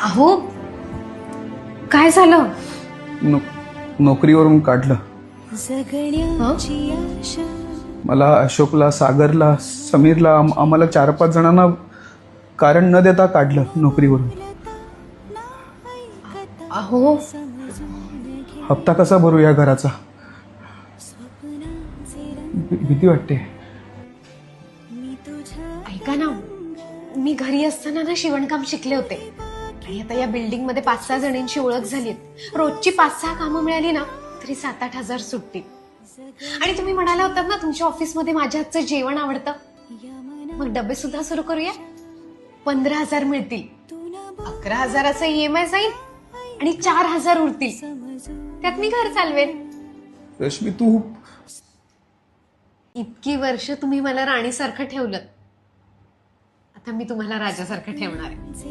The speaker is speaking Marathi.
अहो काय झालं? नोकरीवरून काढलं. हं? मला, अशोकला, सागरला, समीरला, आम्हाला 4-5 जणांना कारण न देता काढलं नोकरीवरून. अहो हप्ता कसा भरू या घराचा? भीती वाटते. ऐका ना, मी घरी असताना ना शिवणकाम शिकले होते आणि आता या बिल्डिंग मध्ये 5-6 जणींची ओळख झाली. रोजची 5-6 कामं मिळाली ना तरी 7-8 हजार सुटतील. आणि तुम्ही म्हणाला होतात ना तुमच्या ऑफिसमध्ये माझ्या हातचं जेवण आवडतं, मग डबे सुद्धा सुरू करूया. 15,000 मिळतील, 11,000चा EMI जाईल आणि 4,000 उरतील. त्यात मी घर चालवेन. रश्मी, तू इतकी वर्ष तुम्ही मला राणीसारखं ठेवलं, आता मी तुम्हाला राजासारखं ठेवणार आहे.